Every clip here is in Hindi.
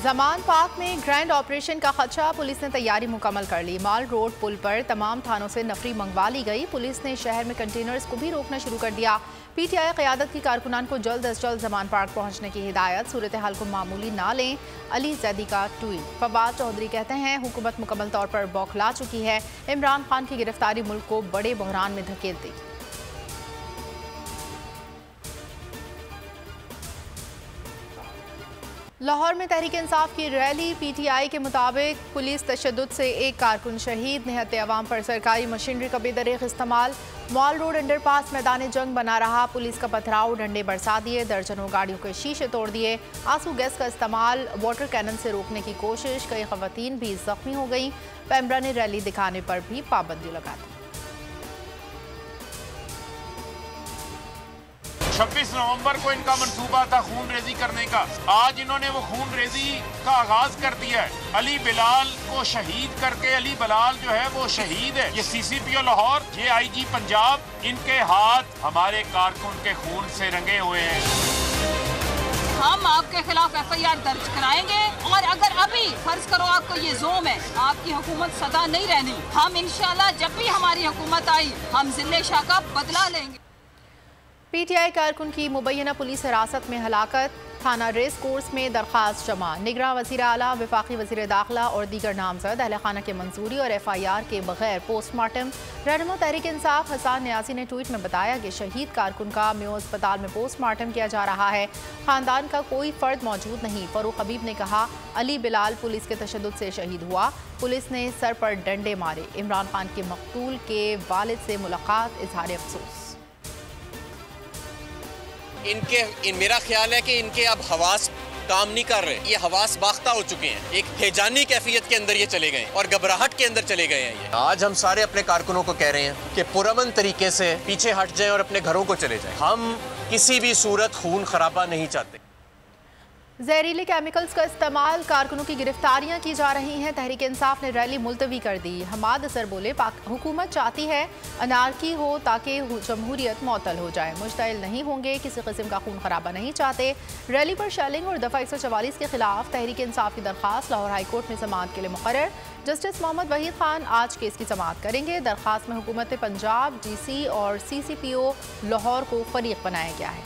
जमान पार्क में ग्रैंड ऑपरेशन का खदशा, पुलिस ने तैयारी मुकम्मल कर ली। माल रोड पुल पर तमाम थानों से नफरी मंगवा ली गई। पुलिस ने शहर में कंटेनर्स को भी रोकना शुरू कर दिया। पीटीआई क़यादत की कारकुनान को जल्द अज जल्द जमान पार्क पहुंचने की हिदायत। सूरत हाल को मामूली ना लें, अली जैदी का ट्वीट। फवाद चौधरी कहते हैं हुकूमत मुकम्मल तौर पर बौखला चुकी है। इमरान खान की गिरफ्तारी मुल्क को बड़े बहरान में धकेल देगी। लाहौर में तहरीक इंसाफ की रैली। पीटीआई के मुताबिक पुलिस तशद्दुद से एक कारकुन शहीद। निहत्त अवाम पर सरकारी मशीनरी का बेदरीग इस्तेमाल। मॉल रोड अंडरपास मैदान जंग बना रहा। पुलिस का पथराव, डंडे बरसा दिए, दर्जनों गाड़ियों के शीशे तोड़ दिए। आंसू गैस का इस्तेमाल, वाटर कैनन से रोकने की कोशिश। कई खवातीन भी जख्मी हो गई। पैमरा ने रैली दिखाने पर भी पाबंदी लगा दी। 26 नवंबर को इनका मंसूबा था खून रेजी करने का। आज इन्होंने वो खून रेजी का आगाज कर दिया है। अली बिलाल को शहीद करके, अली बिलाल जो है वो शहीद है। ये सीसीपीओ लाहौर, ये आईजी पंजाब, इनके हाथ हमारे कारकुन के खून से रंगे हुए हैं। हम आपके खिलाफ FIR दर्ज कराएंगे और अगर अभी फर्ज करो आपको ये जोम है, आपकी हुकूमत सदा नहीं रहनी, हम इंशाल्लाह जब भी हमारी हुकूमत आई हम जिले शाह का बदला लेंगे। पीटीआई कारकुन की मुबैना पुलिस हिरासत में हलाकत। थाना रेस कोर्स में दरख्वास्त जमा। निगरान वज़ीर आला, वफाकी वज़ीर दाखिला और दीगर नामजद अहले खाना के मंजूरी और FIR के बगैर पोस्टमार्टम। रहनुमा तहरीक इंसाफ हसन न्यासी ने ट्वीट में बताया कि शहीद कारकुन का मेयो अस्पताल में पोस्टमार्टम किया जा रहा है। खानदान का कोई फर्द मौजूद नहीं। फरूक हबीब ने कहा, अली बिलाल पुलिस के तशद्दुद से शहीद हुआ। पुलिस ने सर पर डंडे मारे। इमरान खान के मकतूल के वालिद से मुलाकात, इजहार अफसोस। मेरा ख्याल है कि इनके अब हवास काम नहीं कर रहे। ये हवास बाख्ता हो चुके हैं। एक हेजानी कैफियत के अंदर ये चले गए और घबराहट के अंदर चले गए हैं। ये आज हम सारे अपने कारकुनों को कह रहे हैं कि पुरअमन तरीके से पीछे हट जाएं और अपने घरों को चले जाएं। हम किसी भी सूरत खून खराबा नहीं चाहते। जहरीले केमिकल्स का इस्तेमाल, कारकुनों की गिरफ्तारियां की जा रही हैं। तहरीक इंसाफ ने रैली मुलतवी कर दी। हमाद असर बोले, हुकूमत चाहती है अनारकी हो ताकि जमहूरियत मअतल हो जाए। मुश्तइल नहीं होंगे, किसी किस्म का खून खराबा नहीं चाहते। रैली पर शेलिंग और दफ़ा 144 के खिलाफ तहरीक इंसाफ की दरख्वास्त लाहौर हाईकोर्ट में समाअत के लिए मुकर्रर। जस्टिस मोहम्मद वहीद खान आज केस की समाअत करेंगे। दरख्वास्त में हुकूमत पंजाब, DC और CCPO लाहौर को फरीक बनाया गया है।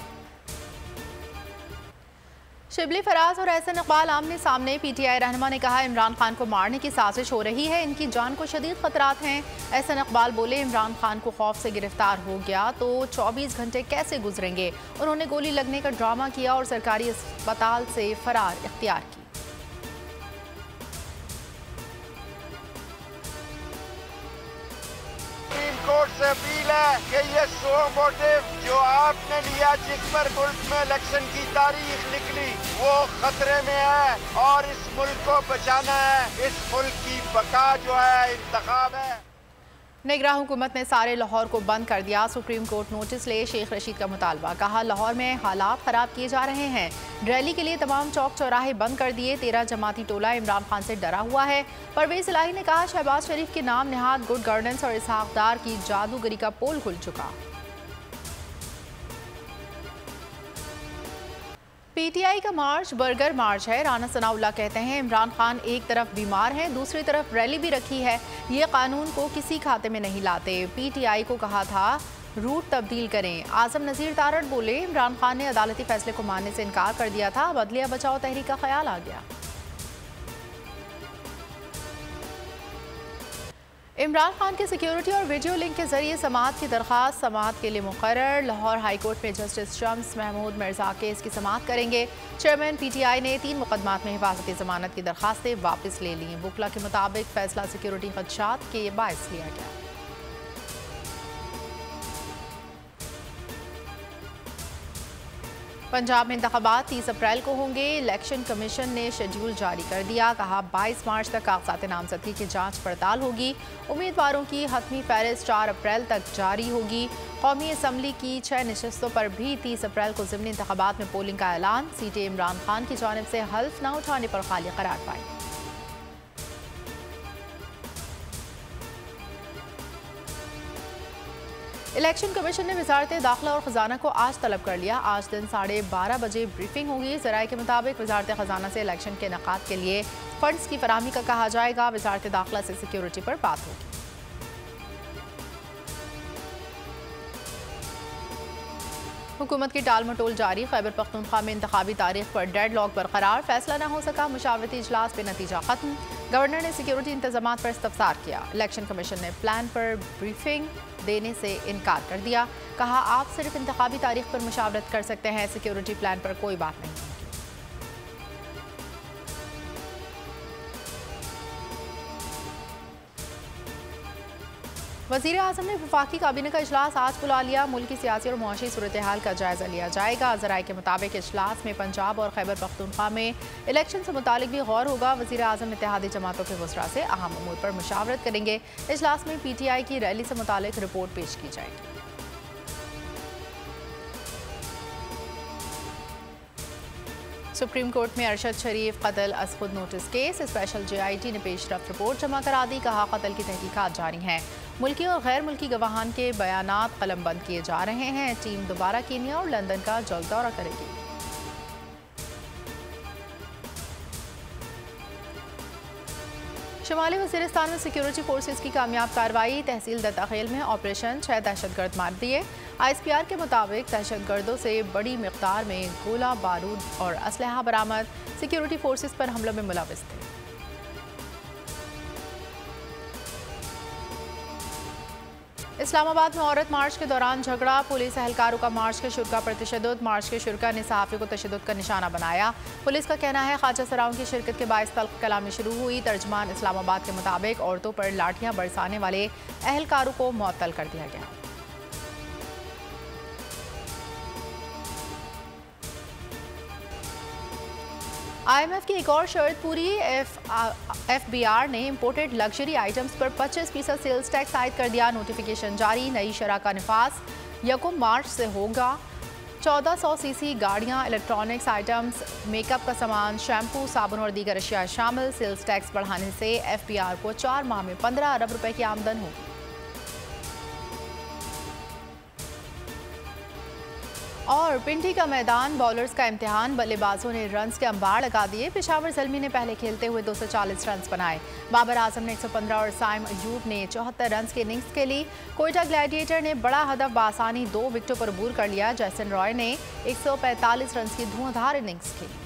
शिबली फराज और एहसन इकबाल आमने सामने। पीटीआई रहनुमा ने कहा, इमरान खान को मारने की साजिश हो रही है, इनकी जान को शदीद खतरात हैं। एहसन इकबाल बोले, इमरान खान को खौफ से गिरफ्तार हो गया तो 24 घंटे कैसे गुजरेंगे। उन्होंने गोली लगने का ड्रामा किया और सरकारी अस्पताल से फरार इख्तियार की। कोर्ट से अपील है कि ये सो मोटिव जो आपने लिया, जिस पर मुल्क में इलेक्शन की तारीख निकली, वो खतरे में है और इस मुल्क को बचाना है। इस मुल्क की बका जो है इंतखाब है। निगरान हुकूमत ने सारे लाहौर को बंद कर दिया। सुप्रीम कोर्ट नोटिस ले शेख रशीद का मुतालबा। कहा, लाहौर में हालात ख़राब किए जा रहे हैं। रैली के लिए तमाम चौक चौराहे बंद कर दिए। 13 जमाती टोला इमरान खान से डरा हुआ है। परवेज इलाही ने कहा, शहबाज शरीफ के नाम निहाद गुड गवर्नेंस और इसहाक डार की जादूगरी का पोल खुल चुका। पीटीआई का मार्च बर्गर मार्च है। राना सनाउल्लाह कहते हैं, इमरान खान एक तरफ बीमार हैं, दूसरी तरफ रैली भी रखी है। ये कानून को किसी खाते में नहीं लाते। पीटीआई को कहा था रूट तब्दील करें। आजम नज़ीर तारड़ बोले, इमरान खान ने अदालती फैसले को मानने से इनकार कर दिया था, बदलिया बचाओ तहरीक का ख्याल आ गया। इमरान खान की सिक्योरिटी और वीडियो लिंक के जरिए समाअत की दरख्वास्त समाअत के लिए मुकर्रर। लाहौर हाईकोर्ट में जस्टिस शम्स महमूद मिर्जा केस की समाअत करेंगे। चेयरमैन पीटीआई ने 3 मुकदमात में हिफाजती जमानत की दरखास्तें वापस ले ली। वकला के मुताबिक फैसला सिक्योरिटी खदशात के बायस लिया गया। पंजाब में इंतखाबात 30 अप्रैल को होंगे। इलेक्शन कमीशन ने शेड्यूल जारी कर दिया। कहा, 22 मार्च तक कागजात नामजदगी की जांच पड़ताल होगी। उम्मीदवारों की हतमी फहरिस्त 4 अप्रैल तक जारी होगी। कौमी असम्बली की 6 नशस्तों पर भी 30 अप्रैल को ज़िमनी इंतखाबात में पोलिंग का ऐलान। सीटें इमरान खान की जानिब से हल्फ न उठाने पर खाली करार पाई। इलेक्शन कमीशन ने वजारत दाखिला और खजाना को आज तलब कर लिया। आज दिन 12:30 बजे ब्रीफिंग होगी। ज़राए के मुताबिक वजारत खजाना से इलेक्शन के इनेकाद के लिए फंड्स की फराहमी का कहा जाएगा। वजारत दाखिला से सिक्योरिटी पर बात होगी। हुकूमत की टाल मटोल जारी। खैबर पख्तूनख्वा में इंतखाबी तारीख पर डेड लॉक बरकरार। फैसला न हो सका। मुशावरती इजलास पे नतीजा खत्म। गवर्नर ने सिक्योरिटी इंतजाम पर इस्तफसार किया। इलेक्शन कमीशन ने प्लान पर ब्रीफिंग देने से इनकार कर दिया। कहा आप सिर्फ इंतखाबी तारीख पर मुशावरत कर सकते हैं, सिक्योरिटी प्लान पर कोई बात नहीं। वज़ीर आज़म ने वफाकी काबीना का इजलास आज बुला लिया। मुल्क की सियासी और मुआशी सूरत हाल का जायजा लिया जाएगा। ज़राए के मुताबिक इजलास में पंजाब और खैबर पख्तूनख्वा में इलेक्शन से मुतालिक भी गौर होगा। वज़ीर आज़म इत्तेहादी जमातों के वज़रा से अहम अमूर पर मुशावरत करेंगे। इजलास में PTI की रैली से मुतालिक रिपोर्ट पेश की जाएगी। सुप्रीम कोर्ट में अरशद शरीफ कत्ल अज खुद नोटिस केस। स्पेशल JIT ने पेशरफ रिपोर्ट जमा करा दी। कहा कत्ल की तहकीकात जारी हैं। मुल्की और गैर मुल्की गवाहान के बयानात कलमबंद किए जा रहे हैं। टीम दोबारा कीनिया और लंदन का जल्द दौरा करेगी। शुमाली वज़ीरिस्तान में सिक्योरिटी फोर्सेस की कामयाब कार्रवाई। तहसील दत्ताखेल में ऑपरेशन 6 दहशतगर्द मार दिए। ISPR के मुताबिक दहशतगर्दों से बड़ी मिक़दार में गोला बारूद और असलहा बरामद। सिक्योरिटी फोर्सेस पर हमलों में मुलविस थे। इस्लामाबाद में औरत मार्च के दौरान झगड़ा। पुलिस एहलकारों का मार्च के शुरा पर तशद्दुद। मार्च के शुरा ने सहाफ़ी को तशद्दुद का निशाना बनाया। पुलिस का कहना है ख्वाजा सराओं की शिरकत के बायस तल्ख कलामी शुरू हुई। तर्जमान इस्लामाबाद के मुताबिक औरतों पर लाठियां बरसाने वाले एहलकारों को मुअत्तल कर दिया गया। IMF की एक और शर्त पूरी। FBR ने इम्पोर्टेड लग्जरी आइटम्स पर 25% सेल्स टैक्स आयद कर दिया। नोटिफिकेशन जारी। नई शरह का निफाज 1 मार्च से होगा। 1400 cc गाड़ियां, इलेक्ट्रॉनिक्स आइटम्स, मेकअप का सामान, शैम्पू, साबुन और दीगर अशिया शामिल। सेल्स टैक्स बढ़ाने से FBR को 4 माह में 15 अरब रुपए की आमदन होगी। और पिंडी का मैदान, बॉलर्स का इम्तिहान। बल्लेबाजों ने रन्स के अंबार लगा दिए। पेशावर ज़ल्मी ने पहले खेलते हुए 240 रन्स बनाए। बाबर आजम ने 115 और साइम अयूब ने 74 रन्स की इनिंग्स खेली। कोयटा ग्लैडिएटर ने बड़ा हदफ बासानी 2 विकेटों पर अबूर कर लिया। जैसन रॉय ने 145 रन्स की धुआंधार इनिंग्स खेली।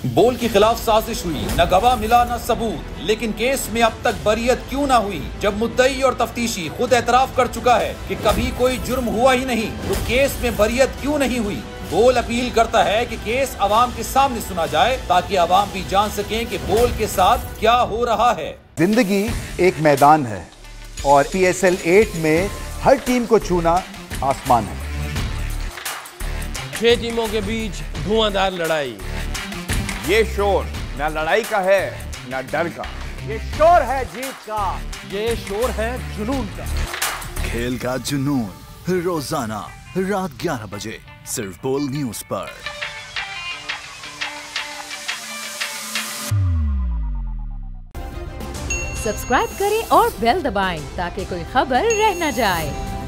बोल के खिलाफ साजिश हुई, न गवाह मिला न सबूत, लेकिन केस में अब तक बरियत क्यों ना हुई? जब मुद्दई और तफ्तीशी खुद एतराफ कर चुका है कि कभी कोई जुर्म हुआ ही नहीं, तो केस में बरियत क्यों नहीं हुई? बोल अपील करता है कि केस अवाम के सामने सुना जाए ताकि अवाम भी जान सकें कि बोल के साथ क्या हो रहा है। जिंदगी एक मैदान है और PSL 8 में हर टीम को छूना आसमान है। 6 टीमों के बीच धुआंधार लड़ाई। ये शोर न लड़ाई का है न डर का, ये शोर है जीत का, ये शोर है जुनून का। खेल का जुनून रोजाना रात 11 बजे सिर्फ बोल न्यूज पर। सब्सक्राइब करें और बेल दबाएं ताकि कोई खबर रह न जाए।